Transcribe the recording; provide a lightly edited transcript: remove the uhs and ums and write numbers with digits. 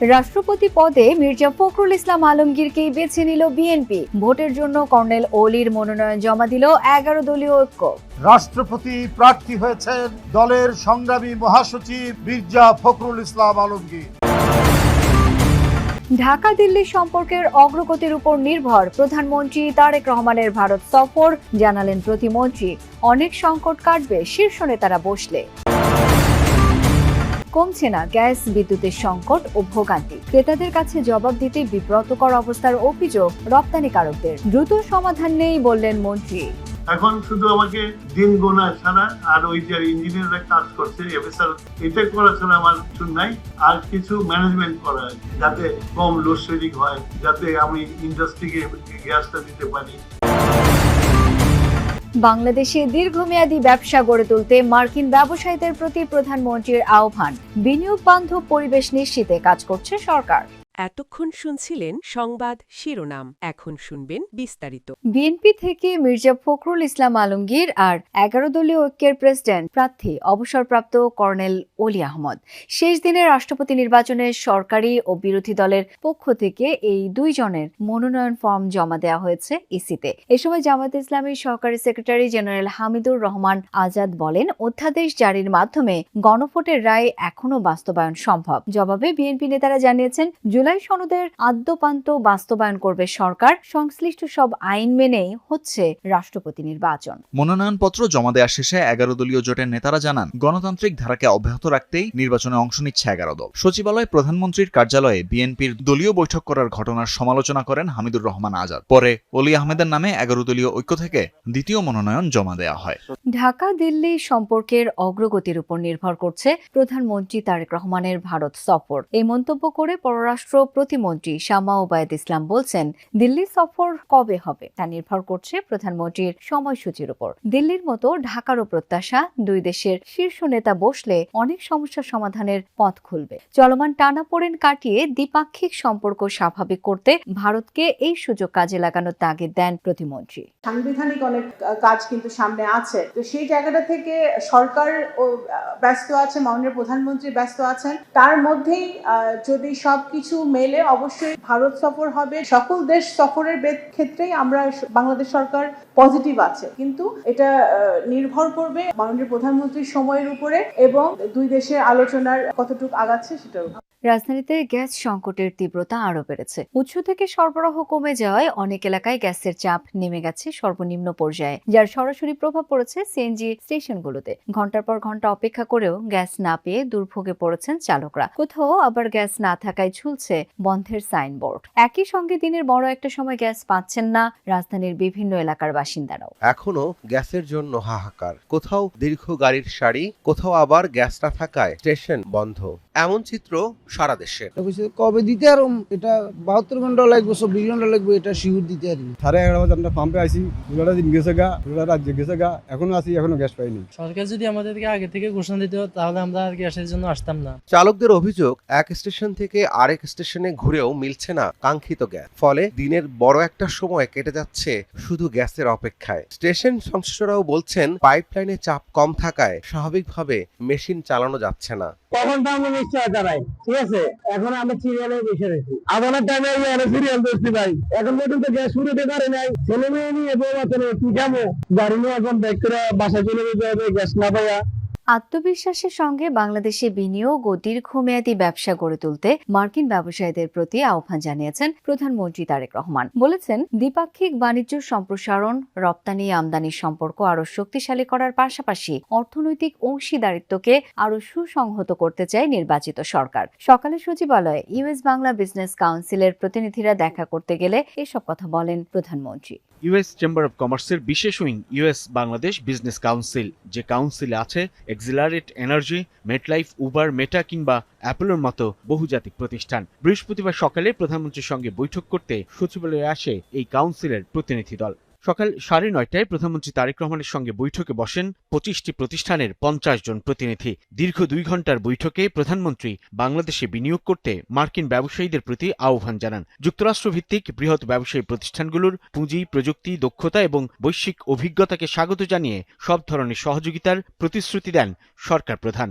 রাষ্ট্রপতি পদে মির্জা ফখরুল ইসলাম আলমগীরকেই বেছে নিল বিএনপি। ভোটের জন্য কর্নেল ওলির মনোনয়ন জমা দিল 11 দলীয় ঐক্য। রাষ্ট্রপতি প্রার্থী হয়েছেন দলের সংগ্রামী মহাসচিব মির্জা ফখরুল ইসলাম আলমগীর। ঢাকা দিল্লি সম্পর্কের অগ্রগতির উপর নির্ভর প্রধানমন্ত্রী তারেক রহমানের ভারত সফর, জানালেন প্রতিমন্ত্রী। অনেক সংকট কাটবে শীর্ষ নেতারা বসলে। কমছে না গ্যাস বিদ্যুতের সংকট ও ভোগান্তি, ক্রেতাদের কাছে জবাব দিতে বিব্রতকর অবস্থার অভিযোগ রপ্তানিকারকদের। দ্রুত সমাধান নেই বললেন মন্ত্রী। এখন শুধু আমাকে দিন গোনা ছাড়া আর ওই যে ইঞ্জিনিয়াররা কাজ করছে এফএসআর এটা করা ছাড়া আমার কিছু নাই। আর কিছু ম্যানেজমেন্ট করা যাতে কম লোডশেডিং হয়, যাতে আমি ইন্ডাস্ট্রিকে গ্যাসটা দিতে পারি। বাংলাদেশে দীর্ঘমেয়াদী ব্যবসা গড়ে তুলতে মার্কিন ব্যবসায়ীদের প্রতি প্রধানমন্ত্রীর আহ্বান। বিনিয়োগ বান্ধব পরিবেশ নিশ্চিতে কাজ করছে সরকার। এতক্ষণ শুনছিলেন সংবাদ শিরোনাম, এখন শুনবেন বিস্তারিত। বিএনপি থেকে মির্জা ফখরুল ইসলাম আলমগীর আর 11 দলীয় ঐক্যের প্রেসিডেন্ট প্রার্থী অবসরপ্রাপ্ত কর্নেল ওলি আহমদ। শেষ দিনে রাষ্ট্রপতি নির্বাচনে সরকারি ও বিরোধী দলের পক্ষ থেকে এই দুইজনের মনোনয়ন ফর্ম জমা দেওয়া হয়েছে ইসিতে। এ সময় জামায়াতে ইসলামীর সহকারী সেক্রেটারি জেনারেল হামিদুর রহমান আজাদ বলেন, অধ্যাদেশ জারির মাধ্যমে গণভোটের রায় এখনো বাস্তবায়ন সম্ভব। জবাবে বিএনপি নেতারা জানিয়েছেন, জুলাই সনদের আদ্যোপান্ত বাস্তবায়ন করবে সরকার। সংশ্লিষ্ট সব আইন মেনেই হচ্ছে রাষ্ট্রপতি নির্বাচন। মনোনয়নপত্র জমা দেওয়া শেষে 11 দলীয় জোটের নেতারা জানান, গণতান্ত্রিক ধারাকে অব্যাহত রাখতেই নির্বাচনে অংশ নিচ্ছে 11 দল। সচিবালয়ে প্রধানমন্ত্রীর কার্যালয়ে বিএনপির দলীয় বৈঠক করার ঘটনার সমালোচনা করেন হামিদুর রহমান আজাদ। পরে অলি আহমেদের নামে 11 দলীয় ঐক্য থেকে দ্বিতীয় মনোনয়ন জমা দেওয়া হয়। ঢাকা দিল্লি সম্পর্কের অগ্রগতির উপর নির্ভর করছে প্রধানমন্ত্রী তারেক রহমানের ভারত সফর। এই মন্তব্য করে পররাষ্ট্র প্রতিমন্ত্রী শামা ওবায়দ ইসলাম বলছেন, দিল্লি সফর কবে হবে তা নির্ভর করছে প্রধানমন্ত্রীর সময়সূচির উপর। দিল্লির মতো ঢাকারও প্রত্যাশা, দুই দেশের শীর্ষ নেতা বসলে অনেক সমস্যা সমাধানের পথ খুলবে। চলমান টানাপোড়েন কাটিয়ে দ্বিপাক্ষিক সম্পর্ক স্বাভাবিক করতে ভারতকে এই সুযোগ কাজে লাগানোর তাগিদ দেন প্রতিমন্ত্রী। সাংবিধানিক অনেক কাজ কিন্তু সামনে আছে, তো সেই জায়গাটা থেকে সরকার ব্যস্ত আছে, মাননীয় প্রধানমন্ত্রী ব্যস্ত আছেন। তার মধ্যেই যদি সবকিছু মেলে অবশ্যই ভারত সফর হবে। সকল দেশ সফরের ক্ষেত্রেই আমরা বাংলাদেশ সরকার পজিটিভ আছে, কিন্তু এটা নির্ভর করবে মাননীয় প্রধানমন্ত্রীর সময়ের উপরে এবং দুই দেশের আলোচনার কতটুকু আগাচ্ছে সেটার উপর। রাজধানীতে গ্যাস সংকটের তীব্রতা আরও বেড়েছে। উৎস থেকে সরবরাহ কমে যাওয়ায় অনেক এলাকায় গ্যাসের চাপ নেমে গেছে সর্বনিম্ন পর্যায়ে, যার সরাসরি প্রভাব পড়েছে সিএনজি স্টেশনগুলোতে। ঘন্টার পর ঘন্টা অপেক্ষা করেও গ্যাস না পেয়ে দুর্ভোগে পড়েছেন চালকরা। কোথাও আবার গ্যাস না থাকায় ঝুলছে বন্ধের সাইনবোর্ড। একই সঙ্গে দিনের বড় একটা সময় গ্যাস পাচ্ছেন না রাজধানীর বিভিন্ন এলাকার বাসিন্দারাও। এখনো গ্যাসের জন্য হাহাকার। কোথাও দীর্ঘ গাড়ির সারি, কোথাও আবার গ্যাস না থাকায় স্টেশন বন্ধ। এমন চিত্র সারা দেশে। কবে দিতে আর এটা 72 ঘন্টা লাগবে, 24 ঘন্টা লাগবে, এটা শিউর দিতে আর 11:30 বাজে আমরা পাম্পে আসি, পুরোটা দিন গেছে গা, পুরোটা রাজ্যে গেছে গা, এখনো আসি, এখনো গ্যাস পাইনি। সরকার যদি আমাদেরকে আগে থেকে ঘোষণা দিত তাহলে আমরা আর গ্যাসের জন্য আসতাম না। চালকদের অভিযোগ, এক স্টেশন থেকে আরেক স্টেশনে ঘুরেও মিলছে না কাঙ্ক্ষিত গ্যাস। ফলে দিনের বড় একটা সময় কেটে যাচ্ছে শুধু গ্যাসের অপেক্ষায়। স্টেশন সংশ্লিষ্টরাও বলছেন, পাইপলাইনে চাপ কম থাকায় স্বাভাবিকভাবে মেশিন চালানো যাচ্ছে না। তখন তো আমরা নিশ্চয় দাঁড়াই, ঠিক আছে, এখন আমরা সিরিয়ালে বসে রয়েছি। আমার টাইমে সিরিয়াল ধরছি ভাই, এখন পর্যন্ত গ্যাস শুরুতে পারে নাই। ছেলে মেয়ে নিয়ে বউ আছে, কি যাবো, গাড়ি নিয়ে এখন ব্যাক করে বাসা চলে যেতে হবে গ্যাস না পাইয়া। আত্মবিশ্বাসের সঙ্গে বাংলাদেশে বিনিয়োগ ও দীর্ঘমেয়াদী ব্যবসা গড়ে তুলতে মার্কিন ব্যবসায়ীদের প্রতি আহ্বান জানিয়েছেন প্রধানমন্ত্রী তারেক রহমান। বলেছেন, দ্বিপাক্ষিক বাণিজ্য সম্প্রসারণ, রপ্তানি আমদানির সম্পর্ক আরও শক্তিশালী করার পাশাপাশি অর্থনৈতিক অংশীদারিত্বকে আরও সুসংহত করতে চায় নির্বাচিত সরকার। সকালে সচিবালয়ে ইউএস বাংলা বিজনেস কাউন্সিলের প্রতিনিধিরা দেখা করতে গেলে এসব কথা বলেন প্রধানমন্ত্রী। ইউএস চেম্বার অব কমার্সের বিশেষ wing US Bangladesh business council, যে কাউন্সিলে আছে এক্সিলারেট এনার্জি, মেটলাইফ, উবার, মেটা কিংবা অ্যাপেলের মতো বহুজাতিক প্রতিষ্ঠান। বৃহস্পতিবার সকালে প্রধানমন্ত্রীর সঙ্গে বৈঠক করতে সচিবালয়ে আসে এই কাউন্সিলের প্রতিনিধি দল। সকাল 9:30টায় প্রধানমন্ত্রী তারেক রহমানের সঙ্গে বৈঠকে বসেন 25টি প্রতিষ্ঠানের 50 জন প্রতিনিধি। দীর্ঘ 2 ঘন্টার বৈঠকে প্রধানমন্ত্রী বাংলাদেশে বিনিয়োগ করতে মার্কিন ব্যবসায়ীদের প্রতি আহ্বান জানান। যুক্তরাষ্ট্রভিত্তিক বৃহৎ ব্যবসায়ী প্রতিষ্ঠানগুলোর পুঁজি, প্রযুক্তি, দক্ষতা এবং বৈশ্বিক অভিজ্ঞতাকে স্বাগত জানিয়ে সব ধরনের সহযোগিতার প্রতিশ্রুতি দেন সরকার প্রধান।